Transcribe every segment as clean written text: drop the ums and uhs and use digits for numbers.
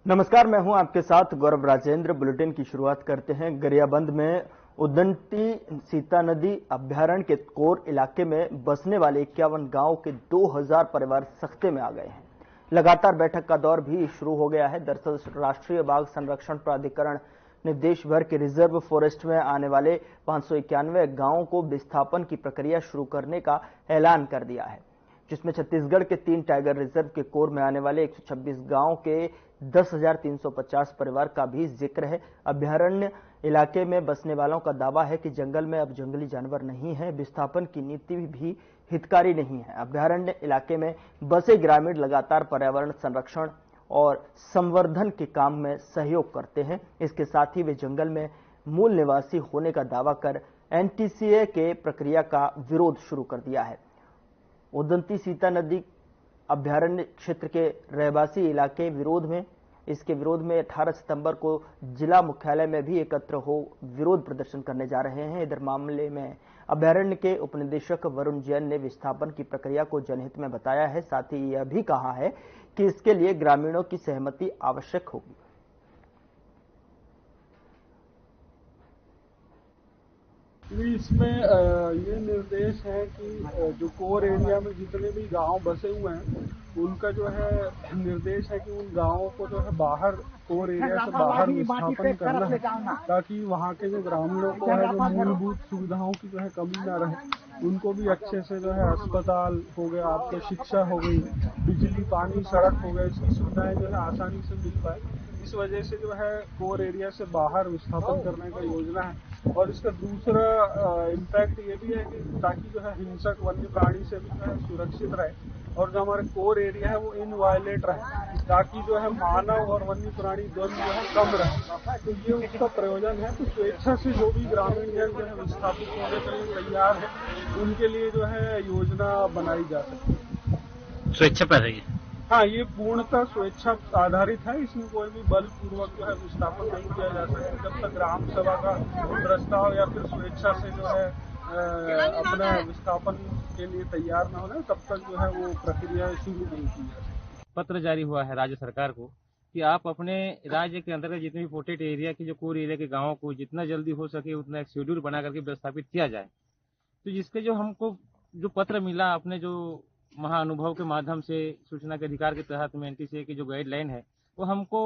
नमस्कार, मैं हूं आपके साथ गौरव राजेंद्र। बुलेटिन की शुरुआत करते हैं। गरियाबंद में उदंती सीता नदी अभ्यारण्य के कोर इलाके में बसने वाले 51 गांव के 2000 परिवार सख्ते में आ गए हैं। लगातार बैठक का दौर भी शुरू हो गया है। दरअसल राष्ट्रीय बाघ संरक्षण प्राधिकरण ने देश भर के रिजर्व फॉरेस्ट में आने वाले 591 गांवों को विस्थापन की प्रक्रिया शुरू करने का ऐलान कर दिया है, जिसमें छत्तीसगढ़ के 3 टाइगर रिजर्व के कोर में आने वाले 126 गांव के 10,350 परिवार का भी जिक्र है। अभ्यारण्य इलाके में बसने वालों का दावा है कि जंगल में अब जंगली जानवर नहीं है, विस्थापन की नीति भी हितकारी नहीं है। अभ्यारण्य इलाके में बसे ग्रामीण लगातार पर्यावरण संरक्षण और संवर्धन के काम में सहयोग करते हैं। इसके साथ ही वे जंगल में मूल निवासी होने का दावा कर एनटीसीए के प्रक्रिया का विरोध शुरू कर दिया है। उदंती सीता नदी अभ्यारण्य क्षेत्र के रहवासी इलाके इसके विरोध में 18 सितंबर को जिला मुख्यालय में भी एकत्र हो विरोध प्रदर्शन करने जा रहे हैं। इधर मामले में अभ्यारण्य के उपनिदेशक वरुण जैन ने विस्थापन की प्रक्रिया को जनहित में बताया है। साथ ही यह भी कहा है कि इसके लिए ग्रामीणों की सहमति आवश्यक होगी। इसमें ये निर्देश है कि जो कोर एरिया में जितने भी गांव बसे हुए हैं उनका जो है निर्देश है कि उन गांवों को जो है बाहर कोर एरिया से बाहर विस्थापन करना है, ताकि वहां के जो ग्रामीणों को है जो मूलभूत सुविधाओं की जो है कमी ना रहे, उनको भी अच्छे से जो है अस्पताल हो गया, आपको शिक्षा हो गई, बिजली पानी सड़क हो गया, इसकी सुविधाएं जो है आसानी से मिल पाए। इस वजह से जो है कोर एरिया से बाहर विस्थापन करने का योजना है। और इसका दूसरा इम्पैक्ट ये भी है कि ताकि जो है हिंसक वन्य प्राणी से भी जो है सुरक्षित रहे और जो हमारे कोर एरिया है वो इनवायलेट रहे, ताकि जो है मानव और वन्य प्राणी दोनों जो है कम रहे। तो ये उसका प्रयोजन है। तो स्वेच्छा से जो भी ग्रामीण जन जो है विस्थापित होने के लिए तैयार है, उनके लिए जो है योजना बनाई जा सकती है। स्वेच्छा पर है। हाँ, ये पूर्णतः स्वेच्छा आधारित है। इसमें कोई भी बलपूर्वक जो है विस्थापन नहीं किया जा सकता जब तक ग्राम सभा का प्रस्ताव या फिर स्वेच्छा से जो है अपना विस्थापन के लिए तैयार न होना, तब तक जो है वो प्रक्रिया शुरू नहीं की जा सकती। पत्र जारी हुआ है राज्य सरकार को कि आप अपने राज्य के अंतर्गत जितने भी प्रोटेक्ट एरिया के जो कोर एरिया के गांवों को जितना जल्दी हो सके उतना एक शेड्यूल बना करके व्यवस्थापित किया जाए। तो जिसके जो हमको जो पत्र मिला अपने जो महाअनुभव के माध्यम से सूचना के अधिकार के तहत में एनटीसीए की जो गाइडलाइन है वो हमको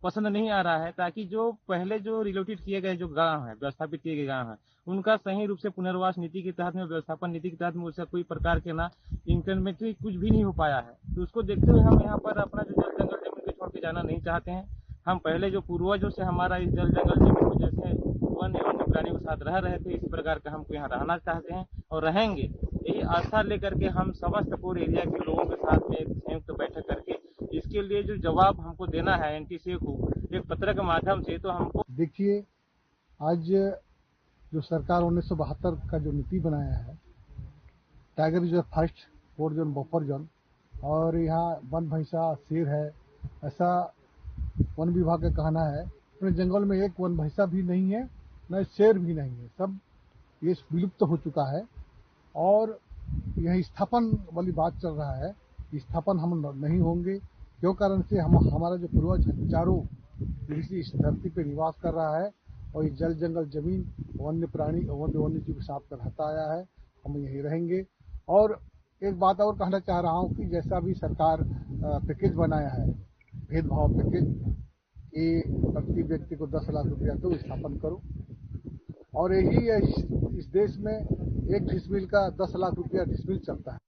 पसंद नहीं आ रहा है, ताकि जो पहले जो रिलोकेट किए गए जो गांव है, व्यवस्थापित किए गए गांव है, उनका सही रूप से पुनर्वास नीति के तहत में, व्यवस्थापन नीति के तहत में उससे कोई प्रकार के ना इंक्रीमेंट्री कुछ भी नहीं हो पाया है। तो उसको देखते हुए हम यहाँ पर अपना जो जल जंगल जमीन को छोड़ के जाना नहीं चाहते हैं। हम पहले जो पूर्वजों से हमारा इस जल जंगल जमीन को जैसे वन एवं प्राणियों के साथ रह रहे थे, इसी प्रकार का हमको यहाँ रहना चाहते हैं और रहेंगे। यही आस्था लेकर के हम समस्त कोर एरिया के लोगों के साथ में संयुक्त बैठक करके इसके लिए जो जवाब हमको देना है एनटीसीए को एक पत्र के माध्यम से, तो हमको देखिए, आज जो सरकार 1972 का जो नीति बनाया है, tiger reserve first, core zone, buffer zone, और यहाँ वन भैंसा शेर है, ऐसा वन विभाग का कहना है। अपने जंगल में एक वन भैंसा भी नहीं है, न शेर भी नहीं है, सब ये विलुप्त हो चुका है। और यह स्थापन वाली बात चल रहा है, स्थापन हम नहीं होंगे। क्यों कारण से हमारा जो पूर्वज हजारों पीढ़ी इस धरती पे निवास कर रहा है और ये जल जंगल जमीन वन्य प्राणी वन्य जीव के साथ रहता आया है, हम यहीं रहेंगे। और एक बात और कहना चाह रहा हूँ कि जैसा भी सरकार पैकेज बनाया है, भेदभाव पैकेज, ये प्रति व्यक्ति को 10 लाख रुपया दो, स्थापन करो, और यही है इस देश में 1 डिसमिल का 10 लाख रुपया डिसमिल चलता है।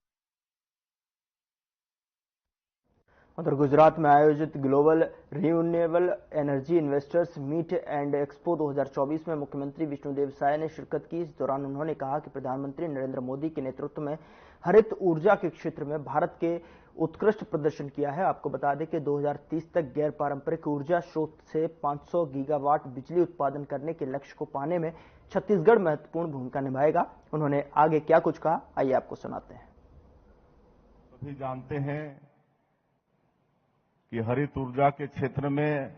उधर गुजरात में आयोजित global renewable energy investors meet and expo 2024 में मुख्यमंत्री विष्णुदेव साय ने शिरकत की। इस दौरान उन्होंने कहा कि प्रधानमंत्री नरेंद्र मोदी के नेतृत्व में हरित ऊर्जा के क्षेत्र में भारत के उत्कृष्ट प्रदर्शन किया है। आपको बता दें कि 2030 तक गैर पारंपरिक ऊर्जा स्रोत से 500 गीगावाट बिजली उत्पादन करने के लक्ष्य को पाने में छत्तीसगढ़ महत्वपूर्ण भूमिका निभाएगा। उन्होंने आगे क्या कुछ कहा, आइए आपको सुनाते हैं। सभी जानते हैं कि हरित ऊर्जा के क्षेत्र में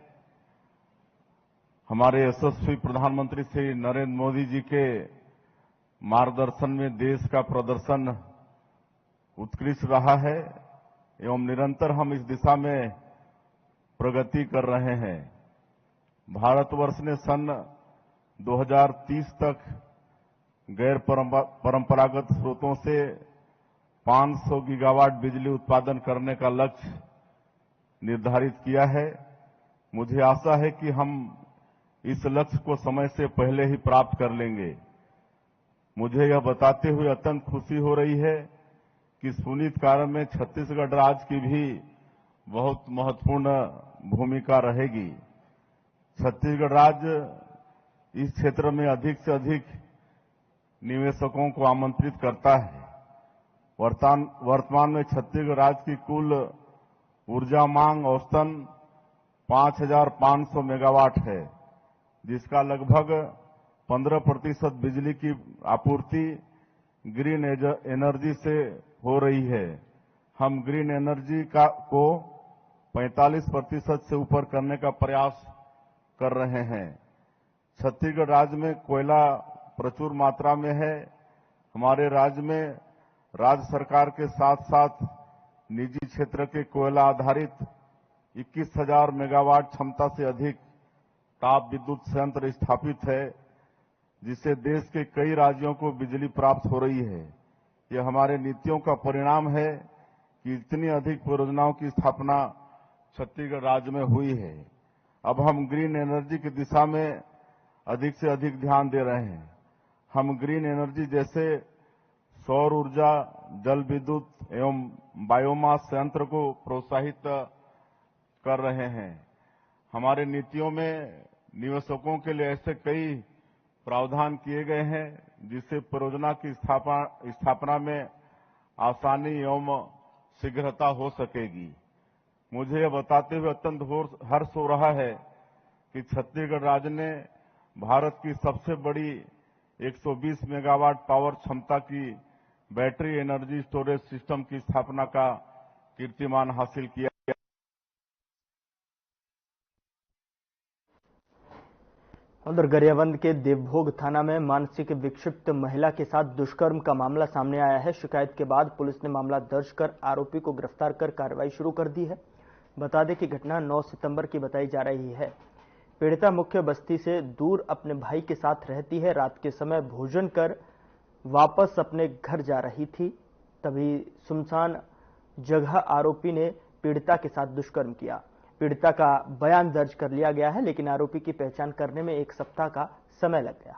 हमारे यशस्वी प्रधानमंत्री श्री नरेंद्र मोदी जी के मार्गदर्शन में देश का प्रदर्शन उत्कृष्ट रहा है एवं निरंतर हम इस दिशा में प्रगति कर रहे हैं। भारतवर्ष ने सन 2030 तक गैर परंपरागत स्रोतों से 500 गीगावाट बिजली उत्पादन करने का लक्ष्य निर्धारित किया है। मुझे आशा है कि हम इस लक्ष्य को समय से पहले ही प्राप्त कर लेंगे। मुझे यह बताते हुए अत्यंत खुशी हो रही है कि सुनिश्चित कार्य में छत्तीसगढ़ राज्य की भी बहुत महत्वपूर्ण भूमिका रहेगी। छत्तीसगढ़ राज्य इस क्षेत्र में अधिक से अधिक निवेशकों को आमंत्रित करता है। वर्तमान में छत्तीसगढ़ राज्य की कुल ऊर्जा मांग औसतन 5,500 मेगावाट है, जिसका लगभग 15% बिजली की आपूर्ति ग्रीन एनर्जी से हो रही है। हम ग्रीन एनर्जी को 45% से ऊपर करने का प्रयास कर रहे हैं। छत्तीसगढ़ राज्य में कोयला प्रचुर मात्रा में है। हमारे राज्य में राज्य सरकार के साथ साथ निजी क्षेत्र के कोयला आधारित 21,000 मेगावाट क्षमता से अधिक ताप विद्युत संयंत्र स्थापित है, जिससे देश के कई राज्यों को बिजली प्राप्त हो रही है। यह हमारे नीतियों का परिणाम है कि इतनी अधिक परियोजनाओं की स्थापना छत्तीसगढ़ राज्य में हुई है। अब हम ग्रीन एनर्जी की दिशा में अधिक से अधिक ध्यान दे रहे हैं। हम ग्रीन एनर्जी जैसे सौर ऊर्जा, जल विद्युत एवं बायोमास संयंत्र को प्रोत्साहित कर रहे हैं। हमारे नीतियों में निवेशकों के लिए ऐसे कई प्रावधान किए गए हैं जिससे परियोजना की स्थापना में आसानी एवं शीघ्रता हो सकेगी। मुझे यह बताते हुए अत्यंत हर्ष हो रहा है कि छत्तीसगढ़ राज्य ने भारत की सबसे बड़ी 120 मेगावाट पावर क्षमता की बैटरी एनर्जी स्टोरेज सिस्टम की स्थापना का कीर्तिमान हासिल किया। उधर गरियाबंद के देवभोग थाना में मानसिक विक्षिप्त महिला के साथ दुष्कर्म का मामला सामने आया है। शिकायत के बाद पुलिस ने मामला दर्ज कर आरोपी को गिरफ्तार कर कार्रवाई शुरू कर दी है। बता दें कि घटना 9 सितंबर की बताई जा रही है। पीड़िता मुख्य बस्ती से दूर अपने भाई के साथ रहती है। रात के समय भोजन कर वापस अपने घर जा रही थी, तभी सुनसान जगह आरोपी ने पीड़िता के साथ दुष्कर्म किया। पीड़िता का बयान दर्ज कर लिया गया है, लेकिन आरोपी की पहचान करने में 1 सप्ताह का समय लग गया।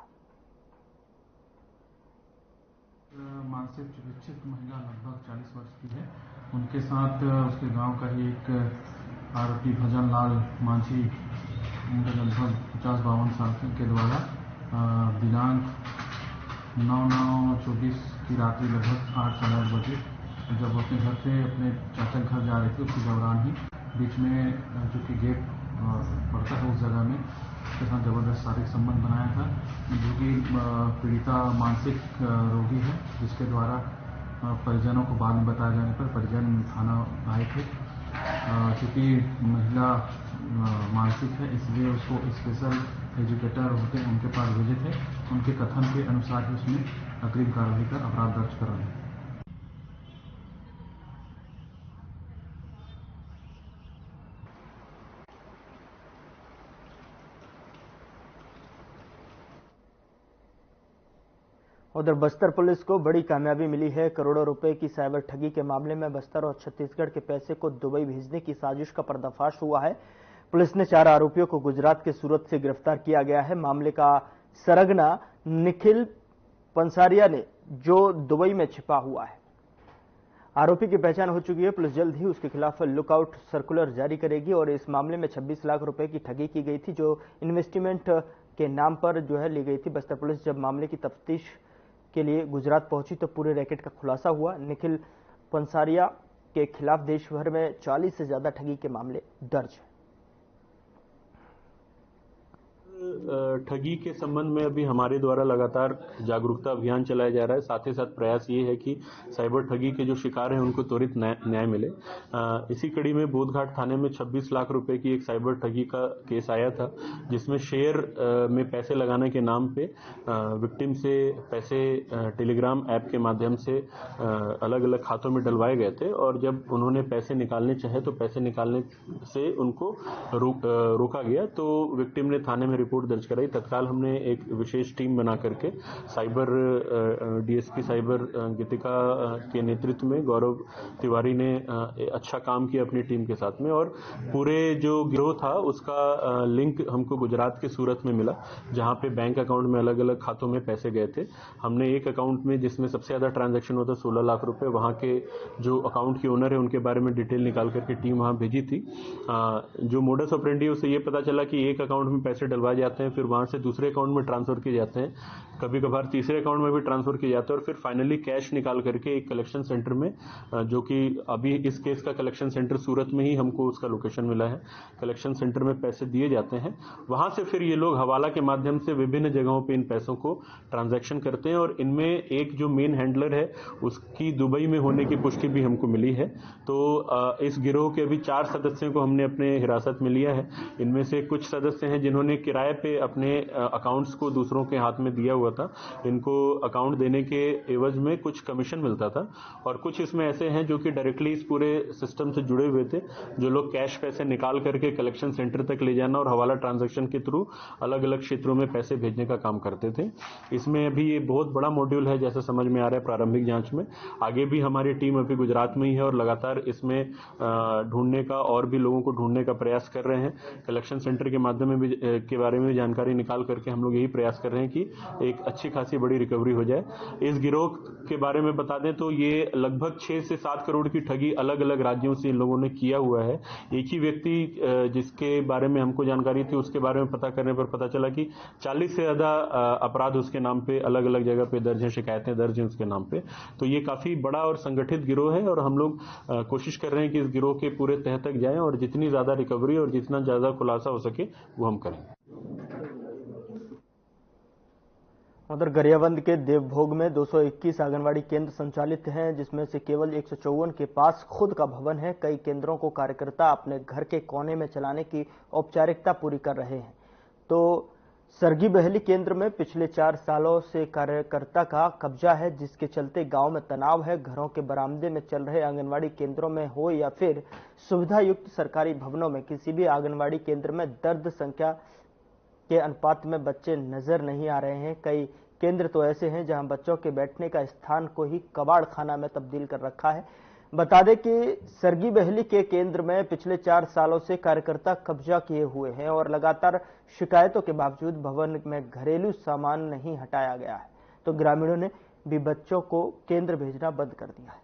मानसिक विक्षिप्त महिला लगभग 40 वर्ष की है। उनके साथ उसके गांव का ही एक आरोपी भजन लाल मांझी, उनके लगभग 50-52 साल के द्वारा दिनांक 9/9/24 की रात्रि लगभग 8-8:30 बजे जब वो अपने घर से अपने चाचा घर जा रहे थे, उसके दौरान ही बीच में जो कि गेट पड़ता है उस जगह में उसके साथ जबरदस्त शारीरिक संबंध बनाया था, जो कि पीड़िता मानसिक रोगी है, जिसके द्वारा परिजनों को बाद में बताए जाने पर परिजन थाना आए थे। क्योंकि महिला मानसिक है, इसलिए उसको स्पेशल एजुकेटर होते हैं उनके पास भेजे थे। उनके कथन के अनुसार ही उसमें अग्रिम कार्रवाई कर अपराध दर्ज कर रहे हैं। उधर बस्तर पुलिस को बड़ी कामयाबी मिली है। करोड़ों रुपए की साइबर ठगी के मामले में बस्तर और छत्तीसगढ़ के पैसे को दुबई भेजने की साजिश का पर्दाफाश हुआ है। पुलिस ने 4 आरोपियों को गुजरात के सूरत से गिरफ्तार किया गया है। मामले का सरगना निखिल पंसारिया ने, जो दुबई में छिपा हुआ है। आरोपी की पहचान हो चुकी है। पुलिस जल्द ही उसके खिलाफ लुकआउट सर्कुलर जारी करेगी और इस मामले में 26 लाख रुपए की ठगी की गई थी, जो इन्वेस्टमेंट के नाम पर ली गई थी। बस्तर पुलिस जब मामले की तफ्तीश के लिए गुजरात पहुंची तो पूरे रैकेट का खुलासा हुआ। निखिल पंसारिया के खिलाफ देश भर में 40 से ज्यादा ठगी के मामले दर्ज हैं। ठगी के संबंध में अभी हमारे द्वारा लगातार जागरूकता अभियान चलाया जा रहा है। साथ ही साथ प्रयास ये है कि साइबर ठगी के जो शिकार हैं उनको त्वरित न्याय मिले। इसी कड़ी में बोधघाट थाने में 26 लाख रुपए की एक साइबर ठगी का केस आया था, जिसमें शेयर में पैसे लगाने के नाम पे विक्टिम से पैसे टेलीग्राम ऐप के माध्यम से अलग अलग खातों में डलवाए गए थे, और जब उन्होंने पैसे निकालने चाहे तो पैसे निकालने से उनको रोका गया। तो विक्टिम ने थाने में रिपोर्ट दर्ज कराई। तत्काल हमने एक विशेष टीम बना करके साइबर डीएसपी साइबर गीतिका के नेतृत्व में गौरव तिवारी ने अच्छा काम किया अपनी टीम के साथ में, और पूरे जो गिरोह था उसका लिंक हमको गुजरात के सूरत में मिला, जहां पे बैंक अकाउंट में अलग अलग खातों में पैसे गए थे। हमने एक अकाउंट में जिसमें सबसे ज्यादा ट्रांजैक्शन होता 16 लाख रुपए, वहां के जो अकाउंट के ओनर है उनके बारे में डिटेल निकाल करके टीम वहां भेजी थी। जो मोडस ऑपरेंडी है उससे ये पता चला कि एक अकाउंट में पैसे डलवाए जाते हैं, फिर वहां से दूसरे अकाउंट में ट्रांसफर किए जाते हैं, कभी कभार तीसरे अकाउंट में भी ट्रांसफर किए जाते हैं, और फिर फाइनली कैश निकाल करके एक कलेक्शन सेंटर में, जो कि अभी इस केस का कलेक्शन सेंटर सूरत में ही हमको उसका लोकेशन मिला है, कलेक्शन सेंटर में पैसे दिए जाते हैं। वहां से फिर ये लोग हवाला के माध्यम से विभिन्न जगहों पे इन पैसों को ट्रांजैक्शन करते हैं, और इनमें एक जो मेन हैंडलर है उसकी दुबई में होने की पुष्टि भी हमको मिली है। तो इस गिरोह के अभी 4 सदस्यों को हमने अपने हिरासत में लिया है। इनमें से कुछ सदस्य हैं जिन्होंने किराए पे अपने अकाउंट्स को दूसरों के हाथ में दिया हुआ था, इनको अकाउंट देने के एवज में कुछ कमीशन मिलता था, और कुछ इसमें ऐसे हैं जो कि डायरेक्टली इस पूरे सिस्टम से जुड़े हुए थे, जो लोग कैश पैसे निकाल करके कलेक्शन सेंटर तक ले जाना और हवाला ट्रांजैक्शन के थ्रू अलग अलग क्षेत्रों में पैसे भेजने का काम करते थे। इसमें अभी ये बहुत बड़ा मॉड्यूल है जैसा समझ में आ रहा है प्रारंभिक जांच में। आगे भी हमारी टीम अभी गुजरात में ही है और लगातार इसमें ढूंढने का और भी लोगों को ढूंढने का प्रयास कर रहे हैं। कलेक्शन सेंटर के माध्यम में भी के बारे में जानकारी निकाल करके हम लोग यही प्रयास कर रहे हैं कि एक अच्छी खासी बड़ी रिकवरी हो जाए। इस गिरोह के बारे में बता दें तो ये लगभग 6 से 7 करोड़ की ठगी अलग अलग राज्यों से इन लोगों ने किया हुआ है। एक ही व्यक्ति जिसके बारे में हमको जानकारी थी उसके बारे में पता करने पर पता चला कि 40 से ज्यादा अपराध उसके नाम पे अलग अलग जगह पे दर्ज है, शिकायतें दर्ज हैं उसके नाम पे। तो ये काफी बड़ा और संगठित गिरोह है, और हम लोग कोशिश कर रहे हैं कि इस गिरोह के पूरे तह तक जाएं और जितनी ज्यादा रिकवरी और जितना ज्यादा खुलासा हो सके वो हम करें। उधर गरियाबंद के देवभोग में 221 आंगनवाड़ी केंद्र संचालित हैं, जिसमें से केवल 154 के पास खुद का भवन है। कई केंद्रों को कार्यकर्ता अपने घर के कोने में चलाने की औपचारिकता पूरी कर रहे हैं। तो सरगी बहेली केंद्र में पिछले 4 सालों से कार्यकर्ता का कब्जा है, जिसके चलते गांव में तनाव है। घरों के बरामदे में चल रहे आंगनवाड़ी केंद्रों में हो या फिर सुविधा युक्त सरकारी भवनों में, किसी भी आंगनवाड़ी केंद्र में दर्द संख्या के अनुपात में बच्चे नजर नहीं आ रहे हैं। कई केंद्र तो ऐसे हैं जहां बच्चों के बैठने का स्थान को ही कबाड़ खाना में तब्दील कर रखा है। बता दें कि सरगी बहेली के केंद्र में पिछले 4 सालों से कार्यकर्ता कब्जा किए हुए हैं और लगातार शिकायतों के बावजूद भवन में घरेलू सामान नहीं हटाया गया है। तो ग्रामीणों ने भी बच्चों को केंद्र भेजना बंद कर दिया है।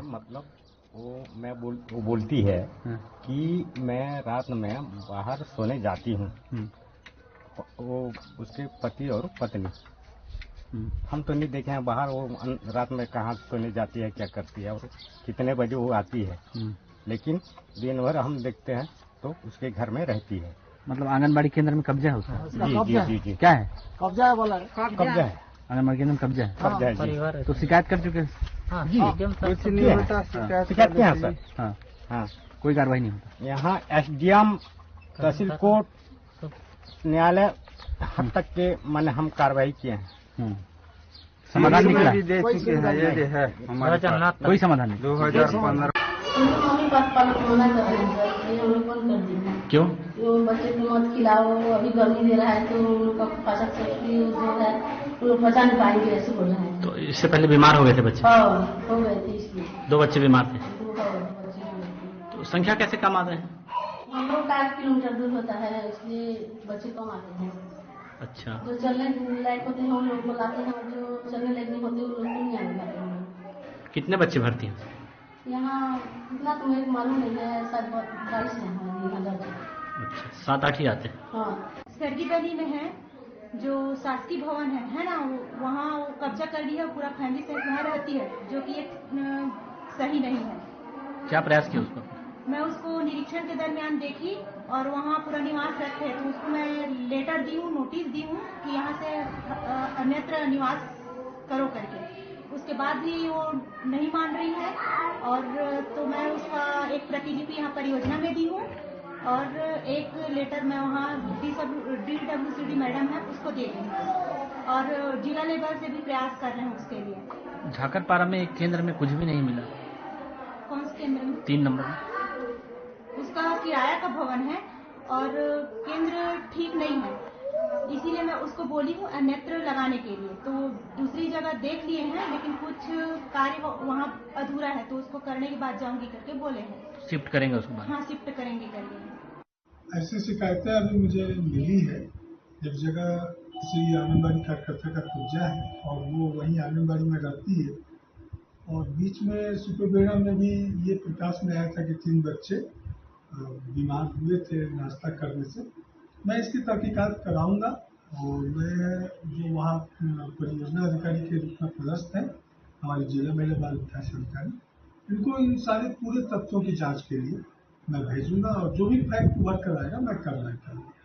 मतलब वो बोलती है कि मैं रात में बाहर सोने जाती हूँ, वो उसके पति और पत्नी। हम तो नहीं देखे हैं बाहर वो रात में कहाँ सोने जाती है, क्या करती है और कितने बजे वो आती है, लेकिन दिन भर हम देखते हैं तो उसके घर में रहती है। मतलब आंगनबाड़ी केंद्र में कब्जा है उसका? जी। क्या है? कब्जा है, बोला कब्जा है, आंगनबाड़ी केंद्र में कब्जा है। कब्जा है जी। तो शिकायत कर चुके हैं? कुछ नहीं होता, शिकायत क्या है सर? हाँ, कोई कार्रवाई नहीं होता। यहाँ SDM, तहसील कोर्ट, न्यायालय हद तक के मैंने हम कार्रवाई किए हैं, समाधान निकला? कोई समाधान नहीं। 2015 क्यों? बच्चे को मत खिलाओ, अभी गर्मी दे रहा है तो उनका पाचक शक्ति जो है वो पचा नहीं पाएंगे, ऐसे बोल रहे हैं। तो इससे पहले बीमार हो गए थे बच्चे? हो गए थे, इसलिए 2 बच्चे बीमार थे। 2 बच्चे। तो संख्या कैसे कम आ रहे हैं? हम लोग 5 किलोमीटर दूर होता है, इसलिए बच्चे कम आते हैं। अच्छा। जो चलने लायक होते हैं उन लोग को लाते हैं, और जो चलने लायक नहीं होते उन लोग को नहीं आने पाते हैं। कितने बच्चे भर्ती हैं यहाँ? इतना तो मेरे को मालूम नहीं है, शायद 40 है यहाँ दर्ज। अच्छा, 7-8 ही आते हैं। हाँ, सरगी बहेली में है जो शासकीय भवन है ना, वहाँ वो कब्जा कर लिया, पूरा फैमिली से वहाँ रहती है, जो कि एक सही नहीं है। क्या प्रयास किया उसको? मैं उसको निरीक्षण के दरमियान देखी और वहाँ पूरा निवास रखे, तो उसको मैं लेटर दी हूँ, नोटिस दी हूँ कि यहाँ से अन्यत्र निवास करो करके। उसके बाद भी वो नहीं मान रही है, और तो मैं उसका एक प्रतिलिपि यहाँ परियोजना में दी हूँ और एक लेटर मैं वहाँ DWCD मैडम है उसको दे दी हूँ, और जिला लेवल से भी प्रयास कर रहे हैं उसके लिए। झाकरपारा में एक केंद्र में कुछ भी नहीं मिला। कौन से केंद्र में? 3 नंबर में। उसका किराया का भवन है और केंद्र ठीक नहीं है, इसीलिए मैं उसको बोली हूँ अन्यत्र लगाने के लिए। तो दूसरी जगह देख लिए हैं, लेकिन कुछ कार्य वहाँ अधूरा है, तो उसको करने के बाद जाऊंगी करके बोले हैं। शिफ्ट करेंगे उसको बाद? हाँ, शिफ्ट करेंगे करके। ऐसी शिकायतें अभी मुझे मिली है। एक जगह किसी आंगनबाड़ी कार्यकर्ता का कब्जा है और वो वहीं आंगनबाड़ी में रहती है, और बीच में सुपरबेड़ा में भी ये प्रकाश में आया था कि 3 बच्चे बीमार हुए थे नाश्ता करने से। मैं इसकी तहकीकात कराऊंगा, और मैं जो वहाँ परियोजना अधिकारी के रूप में पदस्थ हैं हमारे जिला महिला बाल विकास अधिकारी, इनको इन सारे पूरे तथ्यों की जांच के लिए मैं भेजूंगा, और जो भी फैक्ट वर्क कराएगा मैं करना करूँगा।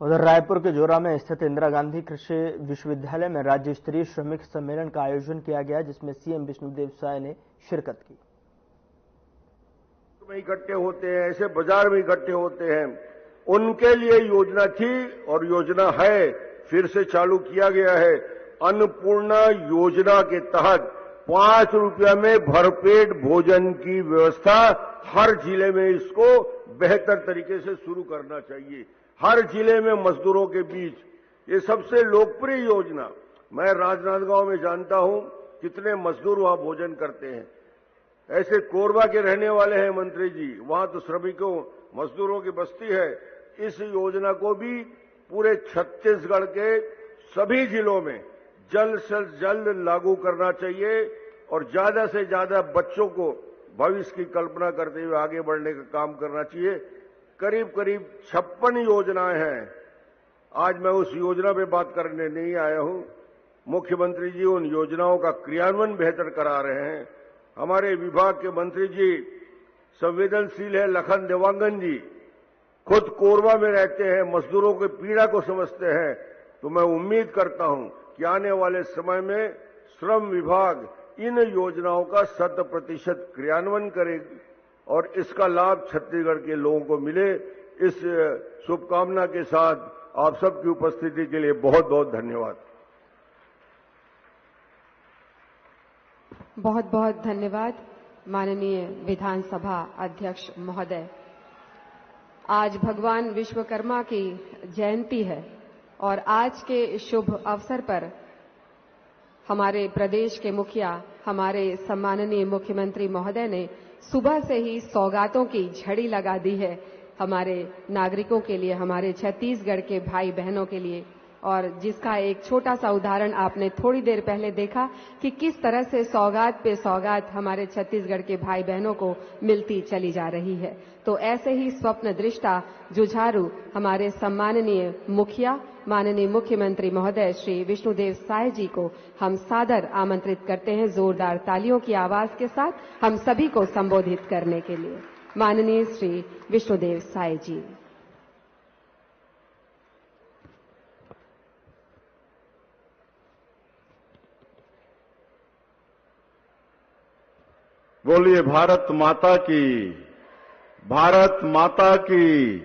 उधर रायपुर के जोरा में स्थित इंदिरा गांधी कृषि विश्वविद्यालय में राज्य स्तरीय श्रमिक सम्मेलन का आयोजन किया गया, जिसमें सीएम विष्णुदेव साय ने शिरकत की। में इकट्ठे होते हैं, ऐसे बाजार में इकट्ठे होते हैं, उनके लिए योजना थी और योजना है, फिर से चालू किया गया है। अन्नपूर्णा योजना के तहत 5 रुपया में भरपेट भोजन की व्यवस्था हर जिले में इसको बेहतर तरीके से शुरू करना चाहिए। हर जिले में मजदूरों के बीच ये सबसे लोकप्रिय योजना। मैं राजनांदगांव में जानता हूं कितने मजदूर वहां भोजन करते हैं। ऐसे कोरबा के रहने वाले हैं मंत्री जी, वहां तो श्रमिकों मजदूरों की बस्ती है। इस योजना को भी पूरे छत्तीसगढ़ के सभी जिलों में जल्द से जल्द लागू करना चाहिए, और ज्यादा से ज्यादा बच्चों को भविष्य की कल्पना करते हुए आगे बढ़ने का काम करना चाहिए। करीब करीब 56 योजनाएं हैं। आज मैं उस योजना पे बात करने नहीं आया हूं। मुख्यमंत्री जी उन योजनाओं का क्रियान्वयन बेहतर करा रहे हैं। हमारे विभाग के मंत्री जी संवेदनशील है, लखन देवांगन जी खुद कोरबा में रहते हैं, मजदूरों की पीड़ा को समझते हैं। तो मैं उम्मीद करता हूं कि आने वाले समय में श्रम विभाग इन योजनाओं का 100% क्रियान्वयन करेगी और इसका लाभ छत्तीसगढ़ के लोगों को मिले। इस शुभकामना के साथ आप सबकी उपस्थिति के लिए बहुत बहुत धन्यवाद। बहुत बहुत धन्यवाद माननीय विधानसभा अध्यक्ष महोदय। आज भगवान विश्वकर्मा की जयंती है और आज के शुभ अवसर पर हमारे प्रदेश के मुखिया, हमारे सम्माननीय मुख्यमंत्री महोदय ने सुबह से ही सौगातों की झड़ी लगा दी है हमारे नागरिकों के लिए, हमारे छत्तीसगढ़ के भाई बहनों के लिए, और जिसका एक छोटा सा उदाहरण आपने थोड़ी देर पहले देखा कि किस तरह से सौगात पे सौगात हमारे छत्तीसगढ़ के भाई बहनों को मिलती चली जा रही है। तो ऐसे ही स्वप्न दृष्टा, जुझारू हमारे सम्माननीय मुखिया, माननीय मुख्यमंत्री महोदय श्री विष्णुदेव साय जी को हम सादर आमंत्रित करते हैं जोरदार तालियों की आवाज के साथ हम सभी को संबोधित करने के लिए। माननीय श्री विष्णुदेव साय जी। बोलिए भारत माता की, भारत माता की,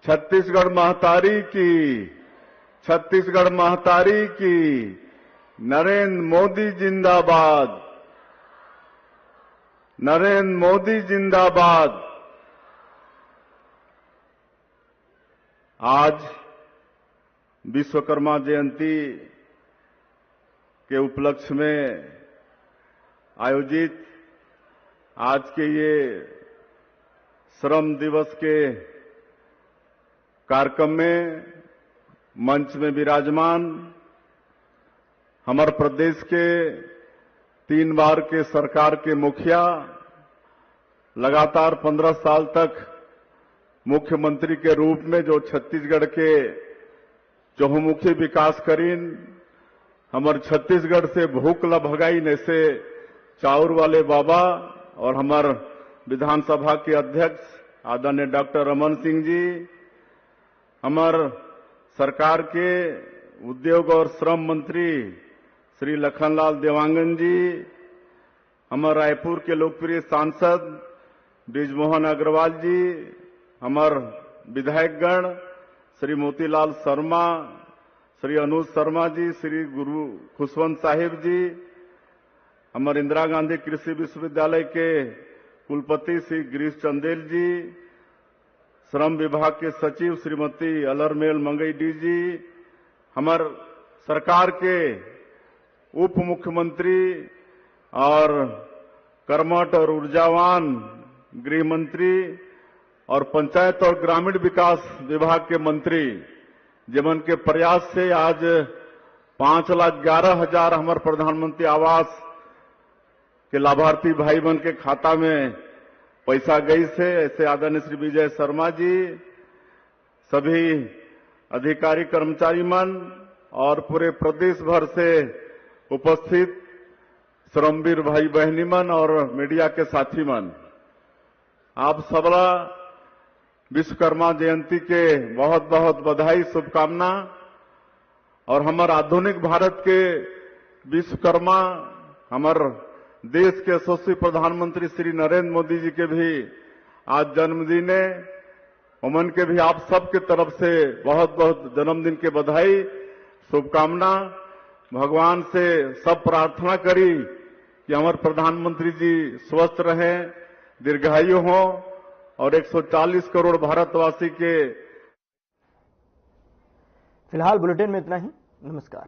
छत्तीसगढ़ महतारी की, छत्तीसगढ़ महतारी की, नरेंद्र मोदी जिंदाबाद, नरेंद्र मोदी जिंदाबाद। आज विश्वकर्मा जयंती के उपलक्ष्य में आयोजित आज के ये श्रम दिवस के कार्यक्रम में मंच में विराजमान हमारे प्रदेश के 3 बार के सरकार के मुखिया, लगातार 15 साल तक मुख्यमंत्री के रूप में जो छत्तीसगढ़ के चहुमुखी विकास करीन हमार छत्तीसगढ़ से भूख ला भगाई ने से चाउर वाले बाबा और हमार विधानसभा के अध्यक्ष आदरणीय डॉक्टर रमन सिंह जी, हमार सरकार के उद्योग और श्रम मंत्री श्री लखनलाल देवांगन जी, हमार रायपुर के लोकप्रिय सांसद ब्रिजमोहन अग्रवाल जी, हमार विधायकगण श्री मोतीलाल शर्मा, श्री अनुज शर्मा जी, श्री गुरु खुशवंत साहिब जी, हमारे इंदिरा गांधी कृषि विश्वविद्यालय के कुलपति श्री गिरीश चंदेल जी, श्रम विभाग के सचिव श्रीमती अलरमेल मंगई जी, हमार सरकार के उप मुख्यमंत्री और कर्मठ और ऊर्जावान गृह मंत्री और पंचायत और ग्रामीण विकास विभाग के मंत्री, जिमन के प्रयास से आज 5,11,000 हमारे प्रधानमंत्री आवास के लाभार्थी भाई बहन के खाता में पैसा गई से, ऐसे आदरणीय श्री विजय शर्मा जी, सभी अधिकारी कर्मचारी मन और पूरे प्रदेश भर से उपस्थित श्रमवीर भाई बहनी मन और मीडिया के साथी मन, आप सबला विश्वकर्मा जयंती के बहुत बहुत बधाई शुभकामना। और हमारे आधुनिक भारत के विश्वकर्मा हमार देश के यशस्वी प्रधानमंत्री श्री नरेंद्र मोदी जी के भी आज जन्मदिन है। उमन के भी आप सबके तरफ से बहुत बहुत जन्मदिन के बधाई शुभकामना। भगवान से सब प्रार्थना करी कि हमारे प्रधानमंत्री जी स्वस्थ रहें, दीर्घायु हों और 140 करोड़ भारतवासी के। फिलहाल बुलेटिन में इतना ही। नमस्कार।